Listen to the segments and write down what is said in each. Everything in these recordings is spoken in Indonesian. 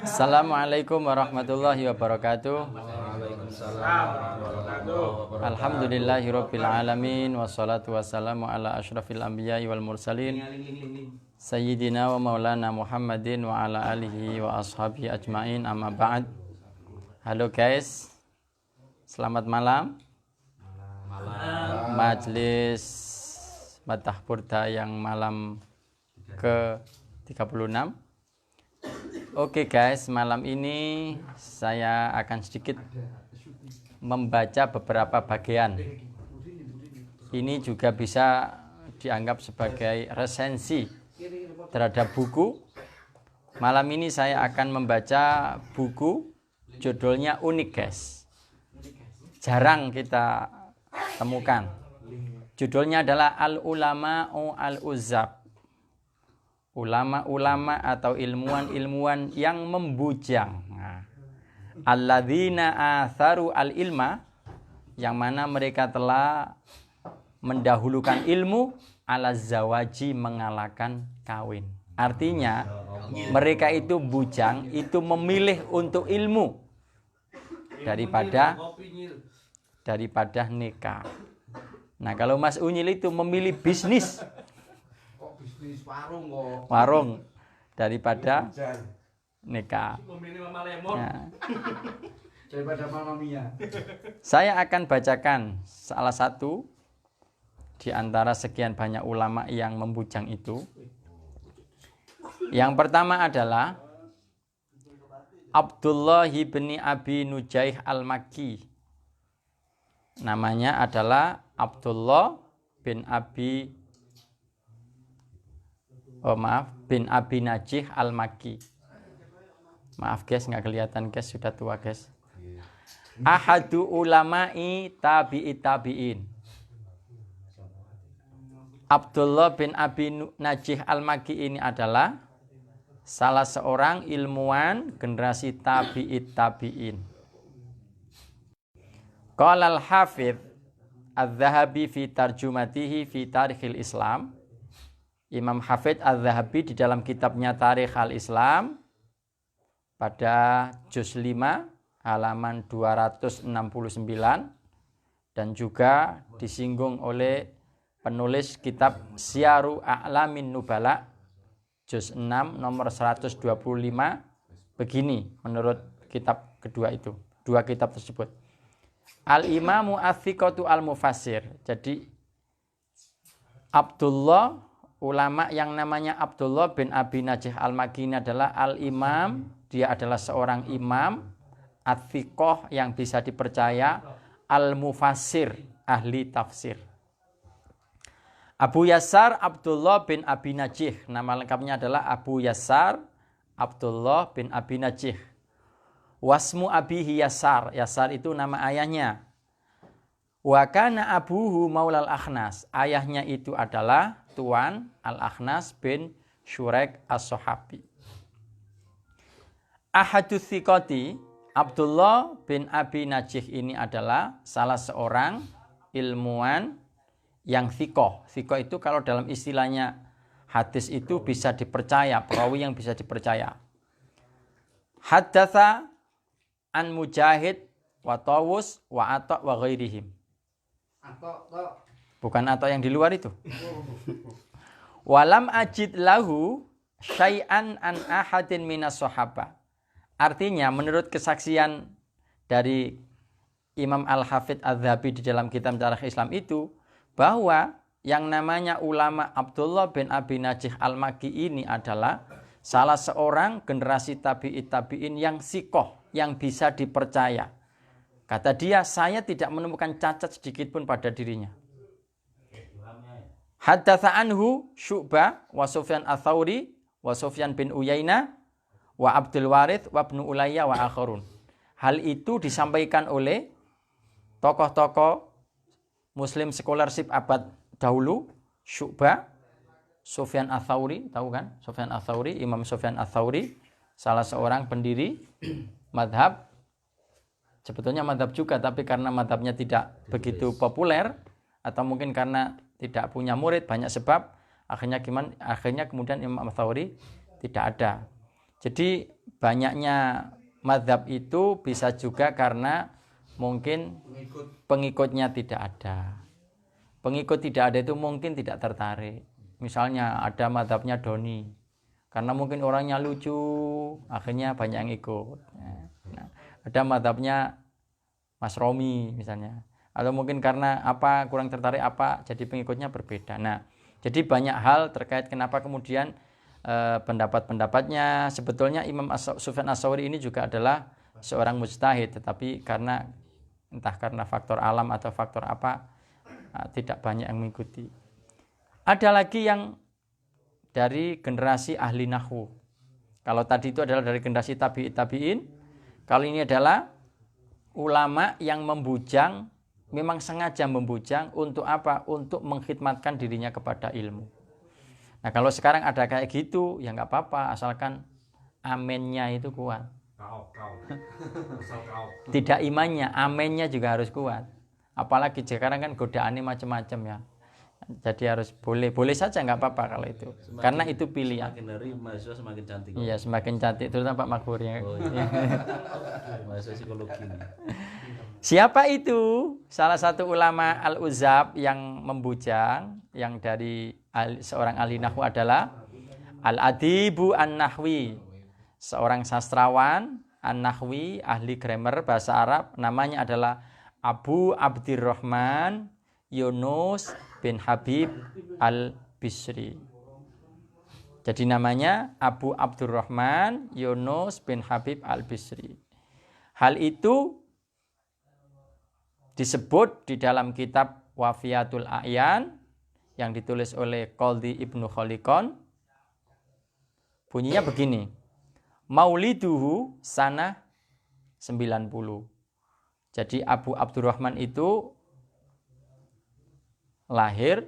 Assalamualaikum warahmatullahi wabarakatuh. Alhamdulillahirabbil alamin wassalatu wassalamu ala asyrafil anbiya'i wal mursalin sayyidina wa maulana Muhammadin wa ala alihi wa ashabihi ajmain, amma ba'd. Halo guys, selamat malam. Majelis Matah Burda yang malam ke-36. Oke guys, malam ini saya akan sedikit membaca beberapa bagian. Ini juga bisa dianggap sebagai resensi terhadap buku. Malam ini saya akan membaca buku, judulnya unik guys, jarang kita temukan. Judulnya adalah Al-Ulama'u Al-Uzzab, ulama-ulama atau ilmuwan-ilmuwan yang membujang. Alladzina atharu al-ilma, yang mana mereka telah mendahulukan ilmu, ala zawaji, mengalahkan kawin. Artinya mereka itu bujang, itu memilih untuk ilmu daripada nikah. Nah, kalau Mas Unyil itu memilih bisnis, warung daripada nikah. Nah, daripada Mama Mia. Saya akan bacakan salah satu di antara sekian banyak ulama yang membujang itu. Yang pertama adalah Abdullah bin Abi Nujaih Al-Makki. Namanya adalah Abdullah bin Abi bin Abi Najih Al-Makki. Maaf guys, nggak kelihatan guys, sudah tua guys. Ahadu ulama'i tabi'in. Abdullah bin Abi Najih Al-Makki ini adalah salah seorang ilmuwan generasi tabi'in. Qala al-Hafidh Adz-Dzahabi fi tarjumatihi fi Tarikhil Islam. Imam Hafidh Adz-Dzahabi di dalam kitabnya Tarikh al-Islam pada juz 5 halaman 269 dan juga disinggung oleh penulis kitab Syiaru A'lamin Nubala juz 6 nomor 125 begini menurut kitab kedua itu, dua kitab tersebut. Al-Imamu Ats-Tsiqatu Al-Mufassir. Jadi Abdullah, ulama yang namanya Abdullah bin Abi Najih Al-Makki ini adalah al-imam, dia adalah seorang imam, ats-tsiqah yang bisa dipercaya, al-mufassir, ahli tafsir. Abu Yasar Abdullah bin Abi Najih, nama lengkapnya adalah Abu Yasar Abdullah bin Abi Najih. Wasmu abihi Yasar, Yasar itu nama ayahnya. Wa kana abuhu maulal Akhnas, ayahnya itu adalah Tuan Al-Akhnas bin Syuraik As-Sahabi. Ahadus Tsiqati, Abdullah bin Abi Najih ini adalah salah seorang ilmuwan yang tsiqah. Tsiqah itu kalau dalam istilahnya hadis itu bisa dipercaya, perawi yang bisa dipercaya. Haddatsa an Mujahid wa Tawus wa Atha wa ghairihim. Bukan atau yang di luar itu. Walam ajid lahu syai'an an ahadin minas sahabah. Artinya menurut kesaksian dari Imam Al-Hafidh Adz-Dzahabi di dalam kitab Tarikh Islam itu, bahwa yang namanya ulama Abdullah bin Abi Najih Al-Makki ini adalah salah seorang generasi tabi'in yang tsiqah, yang bisa dipercaya. Kata dia, saya tidak menemukan cacat sedikit pun pada dirinya. Haddatsa anhu Syu'bah wa Sufyan Ats-Tsauri wa Sufyan bin Uyainah wa Abdul Warith wa Ibnu Ulayya wa akharun. Hal itu disampaikan oleh tokoh-tokoh Muslim scholarship abad dahulu, Syu'bah, Sufyan Ats-Tsauri, tahu kan? Sufyan Ats-Tsauri, Imam Sufyan Ats-Tsauri, salah seorang pendiri madhab. Sebetulnya madhab juga, tapi karena madhabnya tidak begitu populer, atau mungkin karena tidak punya murid, banyak sebab, Akhirnya kemudian Imam Ats-Tsauri tidak ada. Jadi banyaknya mazhab itu bisa juga karena mungkin pengikutnya tidak ada. Pengikut tidak ada itu mungkin tidak tertarik. Misalnya ada mazhabnya Doni, karena mungkin orangnya lucu, akhirnya banyak yang ikut. Nah, ada mazhabnya Mas Romi misalnya, atau mungkin karena apa kurang tertarik apa, jadi pengikutnya berbeda. Nah, jadi banyak hal terkait kenapa kemudian pendapat-pendapatnya. Sebetulnya Imam Sufyan Ats-Tsauri ini juga adalah seorang mujtahid, tetapi karena entah karena faktor alam atau faktor apa, tidak banyak yang mengikuti. Ada lagi yang dari generasi ahli nahwu. Kalau tadi itu adalah dari generasi tabi'in, kalau ini adalah ulama yang membujang, memang sengaja membujang untuk apa? Untuk mengkhidmatkan dirinya kepada ilmu. Nah, kalau sekarang ada kayak gitu, ya nggak apa-apa, asalkan amennya itu kuat. Tidak imannya, amennya juga harus kuat. Apalagi sekarang kan godaannya macam-macam ya. Jadi harus boleh saja nggak apa-apa kalau itu. Semakin, karena itu pilihan. Semakin hari mahasiswa semakin cantik. Iya, semakin cantik, terutama Pak Makbur ya. Oh, iya. Mahasiswa psikologi. Siapa itu? Salah satu ulama Al-Uzab yang membujang, yang dari seorang ahli nahwu adalah Al-Adibu An-Nahwi, seorang sastrawan An-Nahwi, ahli grammar bahasa Arab. Namanya adalah Abu Abdirrahman Yunus bin Habib Al-Bisri. Jadi namanya Abu Abdurrahman Yunus bin Habib Al-Bisri. Hal itu disebut di dalam kitab Wafiyatul A'yan yang ditulis oleh Qadhi Ibnu Khaliqon. Bunyinya begini. Mauliduhu sanah 90. Jadi Abu Abdurrahman itu lahir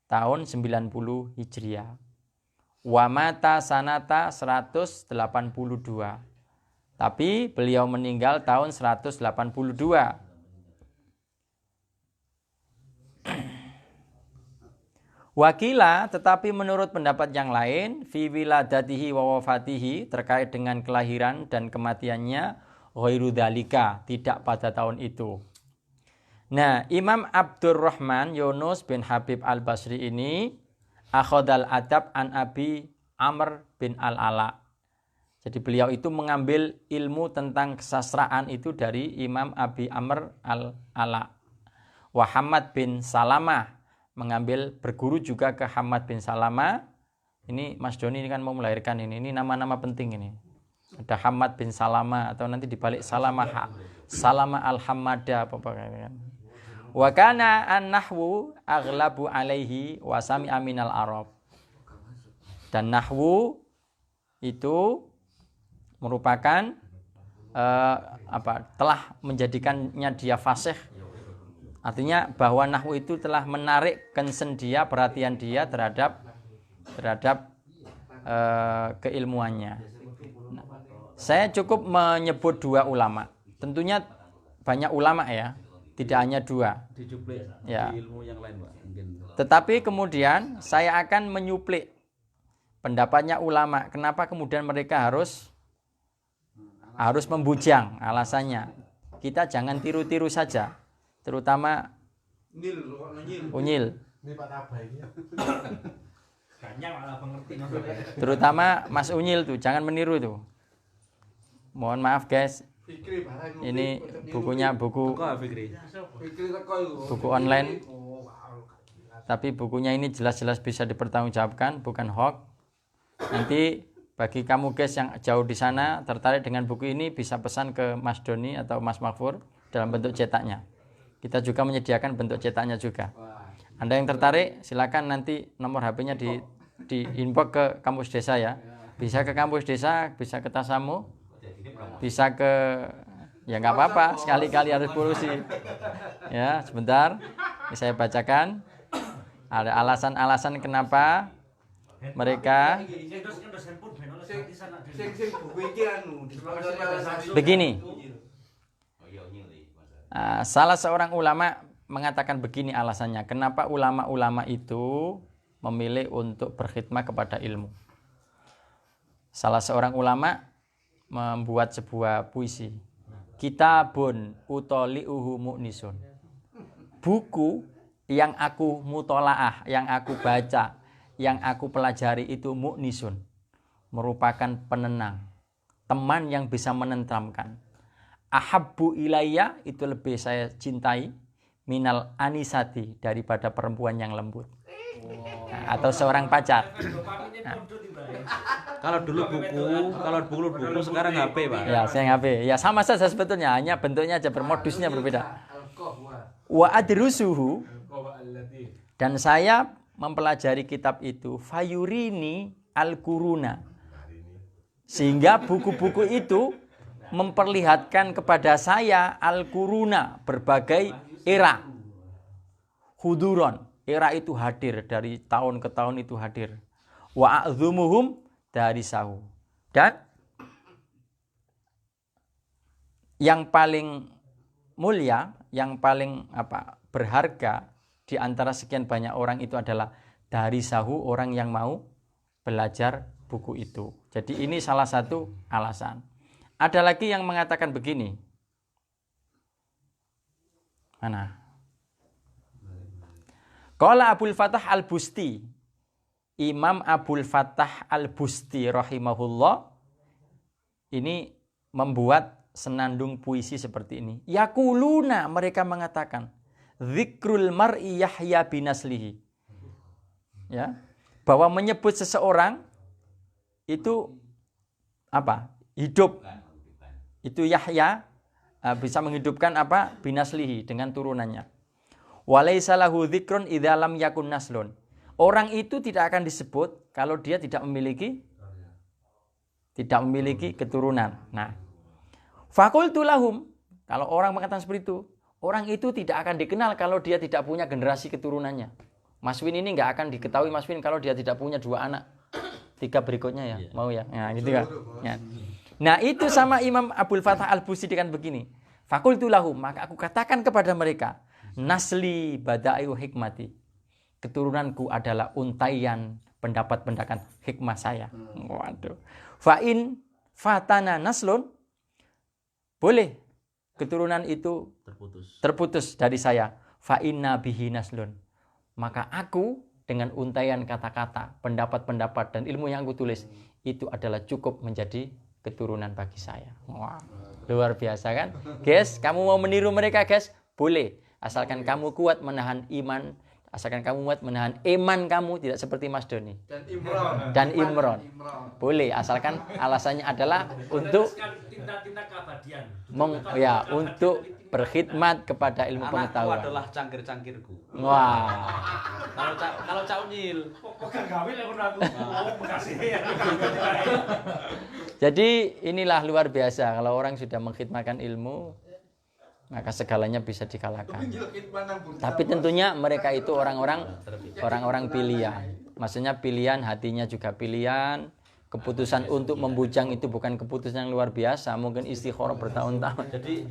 tahun 90 Hijriah. Wa mata sanata 182. Tapi beliau meninggal tahun 182. Wakila, tetapi menurut pendapat yang lain, fi wiladatihi wa wafatihi, terkait dengan kelahiran dan kematiannya, ghairu dzalika, tidak pada tahun itu. Nah, Imam Abdurrahman Yunus bin Habib Al-Basri ini akhodal adab an Abi Amr bin Al-Ala. Jadi beliau itu mengambil ilmu tentang kesastraan itu dari Imam Abi Amr Al-Ala. Wa Hamad bin Salamah, mengambil berguru juga ke Hamad bin Salamah. Ini Mas Doni ini kan mau melahirkan ini nama-nama penting ini. Ada Hamad bin Salamah atau nanti dibalik Salamah Al-Hamada apa kan. Wa kana an-nahwu aghlabu alaihi wa sami'a minal Arab. Dan nahwu itu merupakan telah menjadikannya dia fasih. Artinya bahwa nahwu itu telah menarik concern dia, perhatian dia terhadap keilmuannya. Nah, saya cukup menyebut dua ulama. Tentunya banyak ulama ya, tidak hanya dua. Ya. Ilmu yang lain, Pak. Mungkin. Tetapi kemudian saya akan menyuplik pendapatnya ulama. Kenapa kemudian mereka harus membujang alasannya. Kita jangan tiru-tiru saja. Terutama Unyil. Terutama Mas Unyil tuh, jangan meniru tuh. Mohon maaf guys. Ini bukunya buku online. Tapi bukunya ini jelas-jelas bisa dipertanggungjawabkan, bukan hoax. Nanti bagi kamu guys yang jauh di sana tertarik dengan buku ini, bisa pesan ke Mas Doni atau Mas Makfur dalam bentuk cetaknya. Kita juga menyediakan bentuk cetaknya juga. Anda yang tertarik silakan nanti nomor HP-nya di inbox ke kampus desa ya. Bisa ke kampus desa, bisa ke Tasamu, bisa ke ya nggak apa-apa, sekali-kali harus polusi. Ya, sebentar. Ini saya bacakan. Ada alasan-alasan kenapa mereka begini. Salah seorang ulama mengatakan begini alasannya. Kenapa ulama-ulama itu memilih untuk berkhidmat kepada ilmu. Salah seorang ulama membuat sebuah puisi. Kitabun utoli'uhu mu'nisun. Buku yang aku mutolaah, yang aku baca, yang aku pelajari itu mu'nisun. Merupakan penenang. Teman yang bisa menenteramkan. Ahabbu ilayya, itu lebih saya cintai. Minal anisati, daripada perempuan yang lembut. Nah, atau seorang pacar. Nah. Kalau dulu buku sekarang HP, Pak. Ya, saya HP. Ya sama saja sebetulnya, hanya bentuknya aja bermodusnya berbeda. Wa adrusuhu, dan saya mempelajari kitab itu fayurini al-quruna. Sehingga buku-buku itu memperlihatkan kepada saya al-quruna, berbagai era. Huduron, era itu hadir, dari tahun ke tahun itu hadir. Wa a'zumuhum dari sahu. Dan yang paling mulia, yang paling berharga di antara sekian banyak orang itu adalah dari sahu, orang yang mau belajar buku itu. Jadi ini salah satu alasan. Ada lagi yang mengatakan begini. Mana? Qala Abul Fatah Al-Busti, Imam Abul Fatah Al-Busti rahimahullah ini membuat senandung puisi seperti ini. Yaquluna, mereka mengatakan, zikrul mar'i yahya binaslihi. Ya, bahwa menyebut seseorang itu hidup. Itu Yahya bisa menghidupkan binaslihi, dengan turunannya. Walaisa lahu dzikrun idza lam yakun naslun. Orang itu tidak akan disebut kalau dia tidak memiliki keturunan. Nah, faqultu lahum, kalau orang mengatakan seperti itu, orang itu tidak akan dikenal kalau dia tidak punya generasi keturunannya. Mas Win ini nggak akan diketahui Mas Win kalau dia tidak punya 2 anak. 3 berikutnya ya, mau ya. Nah, gitu kan. Ya. Nah, itu sama Imam Abul Fatah Al-Busti dengan begini. Faqultu lahum, maka aku katakan kepada mereka, nasli bada'iu hikmati. Keturunanku adalah untaian pendapat-pendapat hikmah saya. Waduh. Fa'in fatana naslun, boleh keturunan itu terputus dari saya. Fa'inna bihi naslun. Maka aku dengan untaian kata-kata, pendapat-pendapat dan ilmu yang aku tulis, itu adalah cukup menjadi keturunan bagi saya. Wah, luar biasa kan? Guys, kamu mau meniru mereka, guys? Boleh. Asalkan kamu kuat menahan iman, asalkan kamu kuat menahan iman kamu, tidak seperti Mas Doni. Dan Imron. Boleh, asalkan alasannya adalah untuk untuk berkhidmat kepada ilmu pengetahuan. Anakku adalah cangkir-cangkirku. Wah. Kalau Caunil. Jadi inilah luar biasa, kalau orang sudah mengkhidmatkan ilmu, maka segalanya bisa dikalahkan. Tapi tentunya mereka itu orang-orang pilihan. Maksudnya pilihan, hatinya juga pilihan. Keputusan untuk membujang itu bukan keputusan yang luar biasa, mungkin istikharah bertahun-tahun. Jadi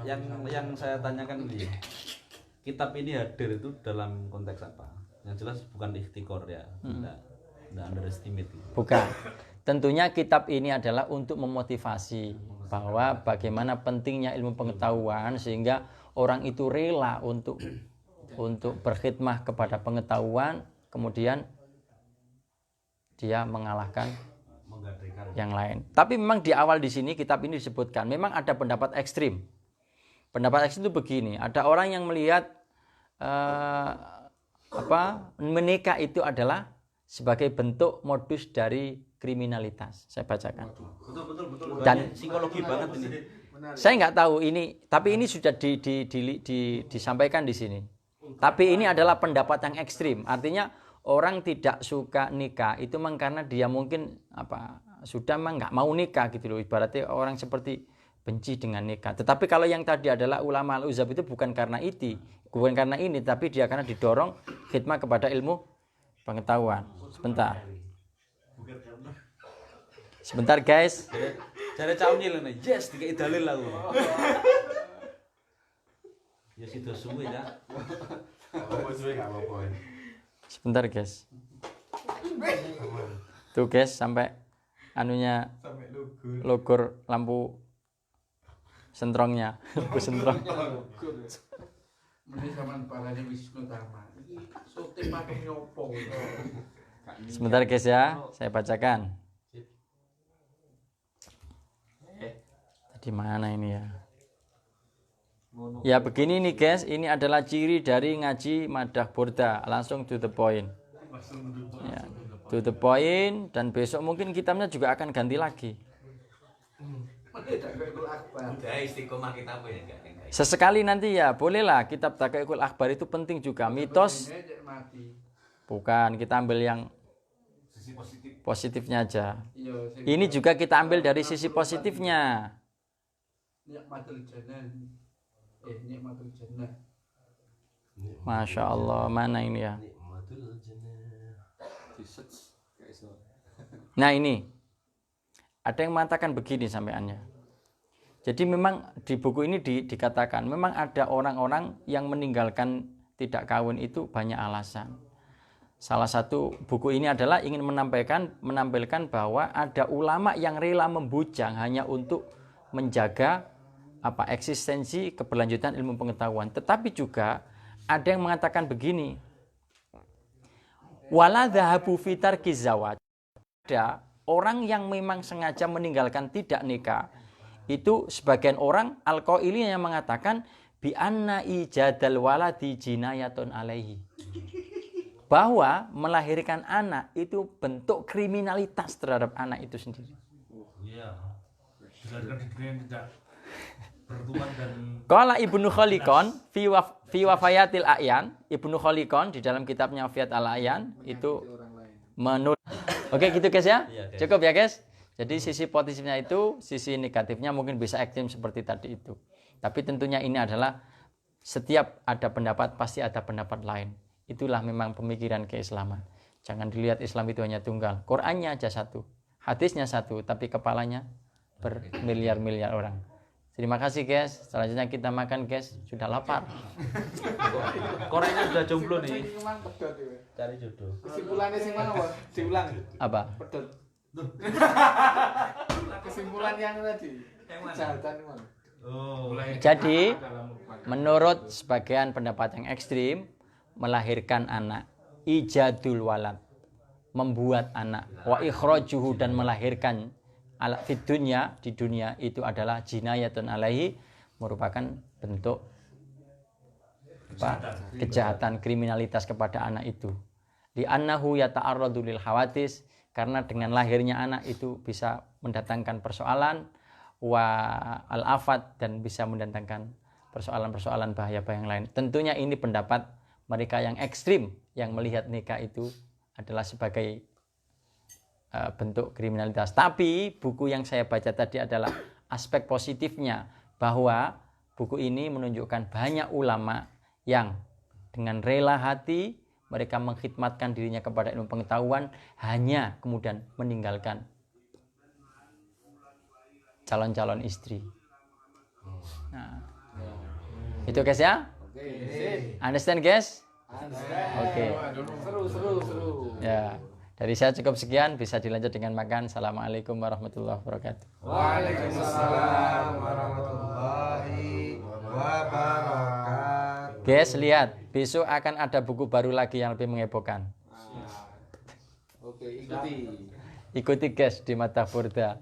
yang saya tanyakan ini, kitab ini hadir itu dalam konteks apa? Yang jelas bukan ikhtikor ya, tidak underestimate. Bukan. Tentunya kitab ini adalah untuk memotivasi bahwa bagaimana pentingnya ilmu pengetahuan sehingga orang itu rela untuk berkhidmah kepada pengetahuan, kemudian dia mengalahkan yang lain. Tapi memang di awal di sini kitab ini disebutkan memang ada pendapat ekstrim. Pendapat ekstrim itu begini, ada orang yang melihat menikah itu adalah sebagai bentuk modus dari kriminalitas. Saya bacakan. Betul. Dan psikologi banget ini. Saya nggak tahu ini, tapi ini sudah disampaikan di sini. Tapi ini adalah pendapat yang ekstrim. Artinya orang tidak suka nikah itu memang karena dia mungkin sudah memang nggak mau nikah gitu loh. Ibaratnya orang seperti benci dengan nikah. Tetapi kalau yang tadi adalah ulama al-uzab itu bukan karena ini, tapi dia karena didorong khidmah kepada ilmu pengetahuan. Sebentar guys. Jare Caunil nih, yes, dikai dalil aku. Ya sido suwe ya. Sebentar guys. Tuh guys sampai anunya logor lampu sentrongnya. Lampu sentrong. Mene sampean parane Wisnu Tama. Iki sote patung nyopo. Sebentar guys ya, saya bacakan. Tadi mana ini ya? Ya begini nih guys, ini adalah ciri dari ngaji madah burda, langsung to the point. Ya, to the point, dan besok mungkin kitabnya juga akan ganti lagi. Udah istiqomah kita apa ya enggak? Sesekali nanti ya, bolehlah kitab Daqaiqul Akhbar itu penting juga. Mitos, bukan, kita ambil yang positifnya aja. Ini juga kita ambil dari sisi positifnya. Masya Allah, mana ini ya? Nah ini, ada yang mengatakan begini sampeannya. Jadi memang di buku ini dikatakan, memang ada orang-orang yang meninggalkan tidak kawin itu banyak alasan. Salah satu buku ini adalah ingin menampilkan bahwa ada ulama yang rela membujang hanya untuk menjaga eksistensi keberlanjutan ilmu pengetahuan. Tetapi juga ada yang mengatakan begini, wala dhahabu fi tarki zawaj. Ada orang yang memang sengaja meninggalkan tidak nikah. Itu sebagian orang al-qaili yang mengatakan bi anna ijadal waladi jinayatun alaihi. Bahwa melahirkan anak itu bentuk kriminalitas terhadap anak itu sendiri. Iya. Dengan tidak bertuan dan Qala Ibnu Khalikon fi wafayatil a'yan, Ibnu Khalikon di dalam kitabnya Wafiyat al-A'yan itu menurut. Oke gitu guys ya. Cukup ya guys. Jadi sisi positifnya itu, sisi negatifnya mungkin bisa ekstrim seperti tadi itu. Tapi tentunya ini adalah setiap ada pendapat pasti ada pendapat lain. Itulah memang pemikiran keislaman. Jangan dilihat Islam itu hanya tunggal. Qurannya aja satu, hadisnya satu, tapi kepalanya bermiliar-miliar orang. Terima kasih guys. Selanjutnya kita makan guys. Sudah lapar. Korenya udah jomblo nih. Cari jodoh. Kesimpulannya sing mana, Bang? Diulang. Apa? Pedot. Kesimpulan yang tadi. Kejahatan mana? oh, Jadi menurut sebagian pendapat yang ekstrim, melahirkan anak, ijadul walad, membuat anak, wa ikhrajuhu, dan melahirkan ala fid dunya, di dunia itu adalah jinayatun alaihi, merupakan bentuk kejahatan, kriminalitas kepada anak itu. Li annahu yata'arradu lil hawadis, karena dengan lahirnya anak itu bisa mendatangkan persoalan wa al-afat, dan bisa mendatangkan persoalan-persoalan bahaya-bahaya yang lain. Tentunya ini pendapat mereka yang ekstrim yang melihat nikah itu adalah sebagai bentuk kriminalitas. Tapi buku yang saya baca tadi adalah aspek positifnya, bahwa buku ini menunjukkan banyak ulama yang dengan rela hati mereka mengkhidmatkan dirinya kepada ilmu pengetahuan, hanya kemudian meninggalkan calon-calon istri. Nah, itu guys ya. Understand guys? Oke. Seru. Ya, dari saya cukup sekian. Bisa dilanjut dengan makan. Assalamualaikum warahmatullahi wabarakatuh. Waalaikumsalam warahmatullahi wabarakatuh. Guys, lihat, besok akan ada buku baru lagi yang lebih menghebohkan. Oke, ikuti. Ikuti guys di Mata Burda.